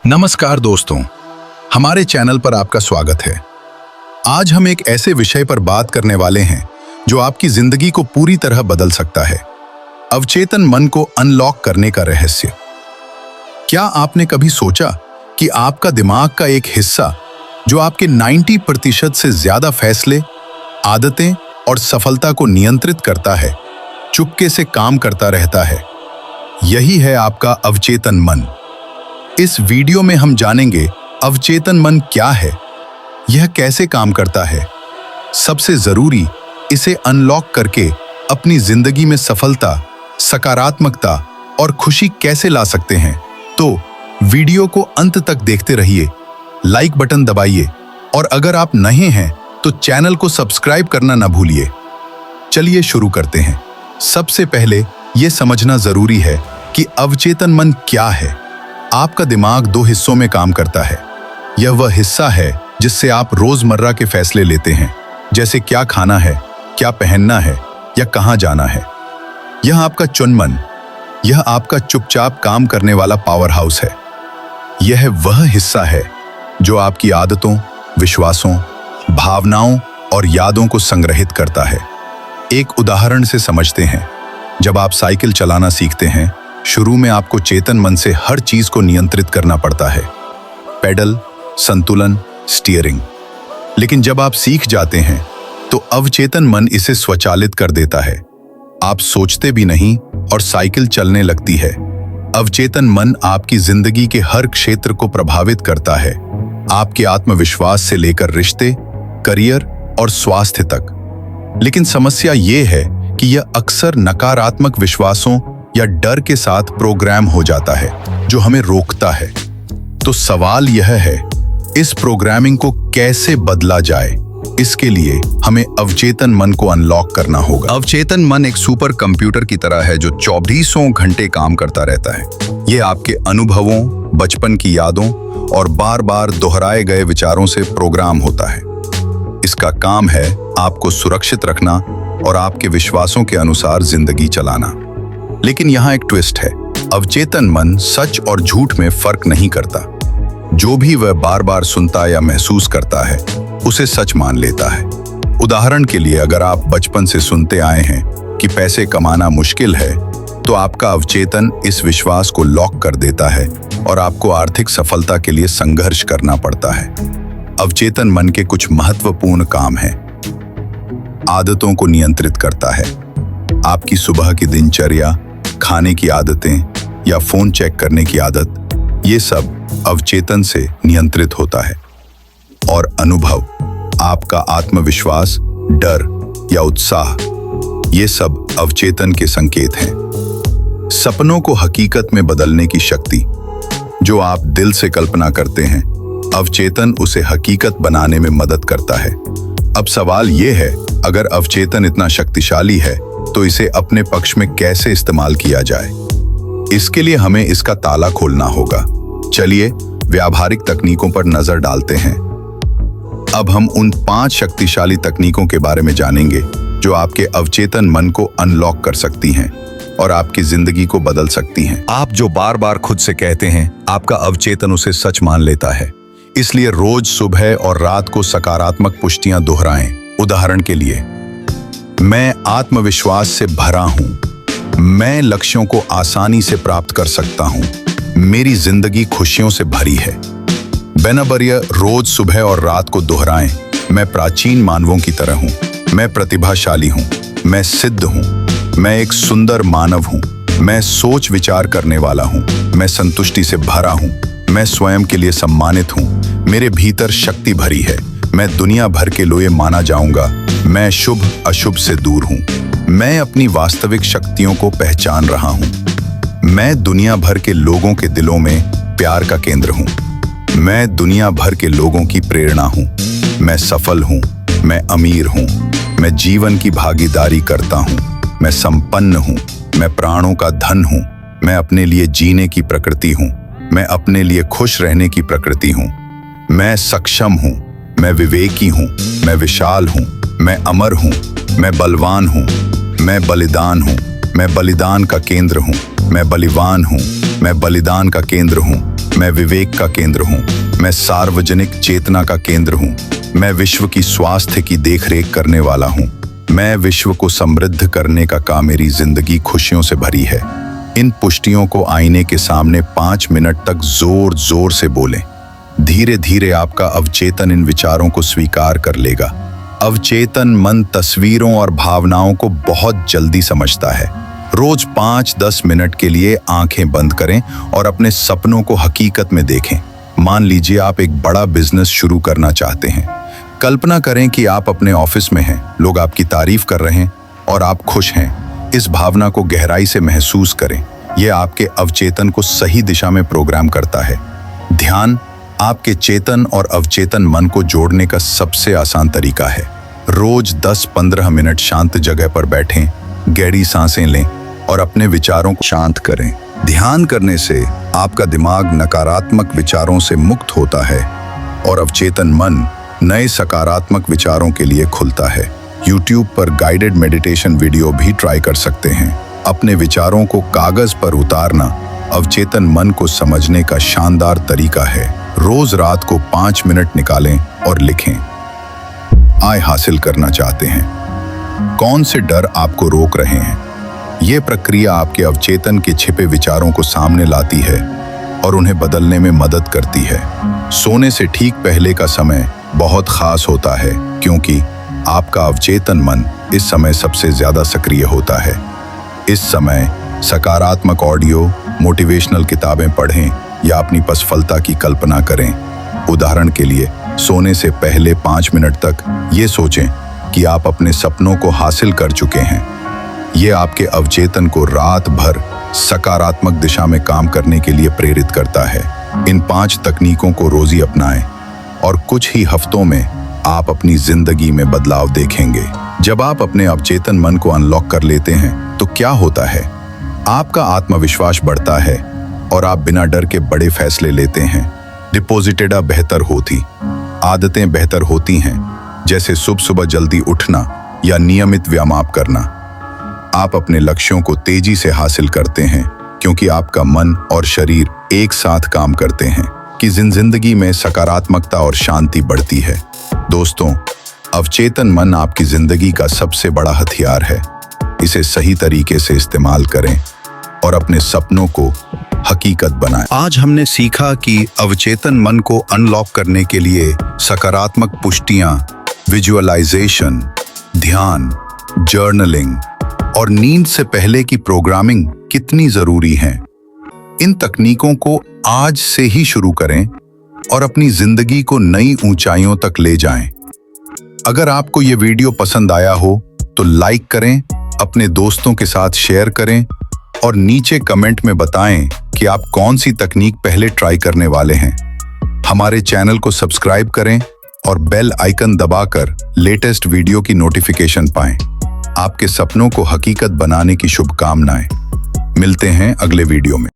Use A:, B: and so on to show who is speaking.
A: नमस्कार दोस्तों, हमारे चैनल पर आपका स्वागत है। आज हम एक ऐसे विषय पर बात करने वाले हैं जो आपकी जिंदगी को पूरी तरह बदल सकता है। अवचेतन मन को अनलॉक करने का रहस्य। क्या आपने कभी सोचा कि आपका दिमाग का एक हिस्सा जो आपके 90% से ज्यादा फैसले, आदतें और सफलता को नियंत्रित करता है, चुपके से काम करता रहता है? यही है आपका अवचेतन मन। इस वीडियो में हम जानेंगे अवचेतन मन क्या है, यह कैसे काम करता है, सबसे जरूरी इसे अनलॉक करके अपनी जिंदगी में सफलता, सकारात्मकता और खुशी कैसे ला सकते हैं। तो वीडियो को अंत तक देखते रहिए, लाइक बटन दबाइए और अगर आप नए हैं तो चैनल को सब्सक्राइब करना ना भूलिए। चलिए शुरू करते हैं। सबसे पहले यह समझना जरूरी है कि अवचेतन मन क्या है। आपका दिमाग दो हिस्सों में काम करता है। यह वह हिस्सा है जिससे आप रोजमर्रा के फैसले लेते हैं, जैसे क्या खाना है, क्या पहनना है या कहां जाना है। यह आपका चुनमन, यह आपका चुपचाप काम करने वाला पावर हाउस है। यह वह हिस्सा है जो आपकी आदतों, विश्वासों, भावनाओं और यादों को संग्रहित करता है। एक उदाहरण से समझते हैं। जब आप साइकिल चलाना सीखते हैं, शुरू में आपको चेतन मन से हर चीज को नियंत्रित करना पड़ता है, पेडल, संतुलन, स्टीयरिंग। लेकिन जब आप सीख जाते हैं तो अवचेतन मन इसे स्वचालित कर देता है। आप सोचते भी नहीं और साइकिल चलने लगती है। अवचेतन मन आपकी जिंदगी के हर क्षेत्र को प्रभावित करता है, आपके आत्मविश्वास से लेकर रिश्ते, करियर और स्वास्थ्य तक। लेकिन समस्या यह है कि यह अक्सर नकारात्मक विश्वासों या डर के साथ प्रोग्राम हो जाता है जो हमें रोकता है। तो सवाल यह है, इस प्रोग्रामिंग को कैसे बदला जाए? इसके लिए हमें अवचेतन मन को अनलॉक करना होगा। अवचेतन मन एक सुपर कंप्यूटर की तरह है जो 24 घंटे काम करता रहता है। यह आपके अनुभवों, बचपन की यादों और बार बार दोहराए गए विचारों से प्रोग्राम होता है। इसका काम है आपको सुरक्षित रखना और आपके विश्वासों के अनुसार जिंदगी चलाना। लेकिन यहाँ एक ट्विस्ट है। अवचेतन मन सच और झूठ में फर्क नहीं करता। जो भी वह बार बार सुनता या महसूस करता है, उसे सच मान लेता है। उदाहरण के लिए, अगर आप बचपन से सुनते आए हैं कि पैसे कमाना मुश्किल है, तो आपका अवचेतन इस विश्वास को लॉक कर देता है और आपको आर्थिक सफलता के लिए संघर्ष करना पड़ता है। अवचेतन मन के कुछ महत्वपूर्ण काम हैं। आदतों को नियंत्रित करता है। आपकी सुबह की दिनचर्या, खाने की आदतें या फोन चेक करने की आदत, ये सब अवचेतन से नियंत्रित होता है। और अनुभव, आपका आत्मविश्वास, डर या उत्साह, ये सब अवचेतन के संकेत हैं। सपनों को हकीकत में बदलने की शक्ति, जो आप दिल से कल्पना करते हैं, अवचेतन उसे हकीकत बनाने में मदद करता है। अब सवाल ये है, अगर अवचेतन इतना शक्तिशाली है तो इसे अपने पक्ष में कैसे इस्तेमाल किया जाए? इसके लिए हमें इसका ताला खोलना होगा। चलिए व्यावहारिक तकनीकों पर नजर डालते हैं। अब हम उन 5 शक्तिशाली तकनीकों के बारे में जानेंगे जो आपके अवचेतन मन को अनलॉक कर सकती हैं और आपकी जिंदगी को बदल सकती हैं। आप जो बार बार खुद से कहते हैं, आपका अवचेतन उसे सच मान लेता है। इसलिए रोज सुबह और रात को सकारात्मक पुष्टियां दोहराएं। उदाहरण के लिए, मैं आत्मविश्वास से भरा हूं, मैं लक्ष्यों को आसानी से प्राप्त कर सकता हूं, मेरी जिंदगी खुशियों से भरी है। बेनबरिया रोज सुबह और रात को दोहराएं। मैं प्राचीन मानवों की तरह हूं, मैं प्रतिभाशाली हूं, मैं सिद्ध हूं, मैं एक सुंदर मानव हूं, मैं सोच विचार करने वाला हूं, मैं संतुष्टि से भरा हूं, मैं स्वयं के लिए सम्मानित हूं, मेरे भीतर शक्ति भरी है, मैं दुनिया भर के लिए माना जाऊंगा, मैं शुभ अशुभ से दूर हूं, मैं अपनी वास्तविक शक्तियों को पहचान रहा हूं, मैं दुनिया भर के लोगों के दिलों में प्यार का केंद्र हूं, मैं दुनिया भर के लोगों की प्रेरणा हूं, मैं सफल हूं, मैं अमीर हूं, मैं जीवन की भागीदारी करता हूं, मैं संपन्न हूं, मैं प्राणों का धन हूं, मैं अपने लिए जीने की प्रकृति हूं, मैं अपने लिए खुश रहने की प्रकृति हूं, मैं सक्षम हूं, मैं विवेकी हूं, मैं विशाल हूं, मैं अमर हूं, मैं बलवान हूं, मैं बलिदान हूं, मैं बलिदान का केंद्र हूं, मैं बलिवान हूं, मैं बलिदान का केंद्र हूं, मैं विवेक का केंद्र हूँ, मैं सार्वजनिक चेतना का केंद्र हूँ, मैं विश्व की स्वास्थ्य की देखरेख करने वाला हूँ, मैं विश्व को समृद्ध करने का काम, मेरी जिंदगी खुशियों से भरी है। इन पुष्टियों को आईने के सामने 5 मिनट तक जोर जोर से बोलें। धीरे धीरे आपका अवचेतन इन विचारों को स्वीकार कर लेगा। अवचेतन मन तस्वीरों और भावनाओं को बहुत जल्दी समझता है। रोज 5-10 मिनट के लिए आंखें बंद करें और अपने सपनों को हकीकत में देखें। मान लीजिए आप एक बड़ा बिजनेस शुरू करना चाहते हैं। कल्पना करें कि आप अपने ऑफिस में हैं, लोग आपकी तारीफ कर रहे हैं और आप खुश हैं। इस भावना को गहराई से महसूस करें। यह आपके अवचेतन को सही दिशा में प्रोग्राम करता है। ध्यान आपके चेतन और अवचेतन मन को जोड़ने का सबसे आसान तरीका है। रोज 10-15 मिनट शांत जगह पर बैठें, गहरी सांसें लें और अपने विचारों को शांत करें। ध्यान करने से आपका दिमाग नकारात्मक विचारों से मुक्त होता है और अवचेतन मन नए सकारात्मक विचारों के लिए खुलता है। YouTube पर गाइडेड मेडिटेशन वीडियो भी ट्राई कर सकते हैं। अपने विचारों को कागज पर उतारना अवचेतन मन को समझने का शानदार तरीका है। रोज रात को 5 मिनट निकालें और लिखें। आय हासिल करना चाहते हैं? कौन से डर आपको रोक रहे हैं? यह प्रक्रिया आपके अवचेतन के छिपे विचारों को सामने लाती है और उन्हें बदलने में मदद करती है। सोने से ठीक पहले का समय बहुत खास होता है क्योंकि आपका अवचेतन मन इस समय सबसे ज्यादा सक्रिय होता है। इस समय सकारात्मक ऑडियो, मोटिवेशनल किताबें पढ़ें या अपनी असफलता की कल्पना करें। उदाहरण के लिए, सोने से पहले 5 मिनट तक ये सोचें कि आप अपने सपनों को हासिल कर चुके हैं। ये आपके अवचेतन को रात भर सकारात्मक दिशा में काम करने के लिए प्रेरित करता है। इन 5 तकनीकों को रोजी अपनाएं और कुछ ही हफ्तों में आप अपनी जिंदगी में बदलाव देखेंगे। जब आप अपने अवचेतन मन को अनलॉक कर लेते हैं तो क्या होता है? आपका आत्मविश्वास बढ़ता है और आप बिना डर के बड़े फैसले लेते हैं। डिपॉजिटेड बेहतर होती, आदतें बेहतर होती हैं, जैसे सुबह सुबह जल्दी उठना या नियमित व्यायाम करना। आप अपने लक्ष्यों को तेजी से हासिल करते हैं क्योंकि आपका मन और शरीर एक साथ काम करते हैं कि जिंदगी में सकारात्मकता और शांति बढ़ती है। दोस्तों, अवचेतन मन आपकी जिंदगी का सबसे बड़ा हथियार है। इसे सही तरीके से इस्तेमाल करें और अपने सपनों को हकीकत बनाएं। आज हमने सीखा कि अवचेतन मन को अनलॉक करने के लिए सकारात्मक पुष्टियां, विजुअलाइजेशन, ध्यान, जर्नलिंग और नींद से पहले की प्रोग्रामिंग कितनी जरूरी हैं। इन तकनीकों को आज से ही शुरू करें और अपनी जिंदगी को नई ऊंचाइयों तक ले जाएं। अगर आपको ये वीडियो पसंद आया हो तो लाइक करें, अपने दोस्तों के साथ शेयर करें और नीचे कमेंट में बताएं कि आप कौन सी तकनीक पहले ट्राई करने वाले हैं। हमारे चैनल को सब्सक्राइब करें और बेल आइकन दबाकर लेटेस्ट वीडियो की नोटिफिकेशन पाएं। आपके सपनों को हकीकत बनाने की शुभकामनाएं। मिलते हैं अगले वीडियो में।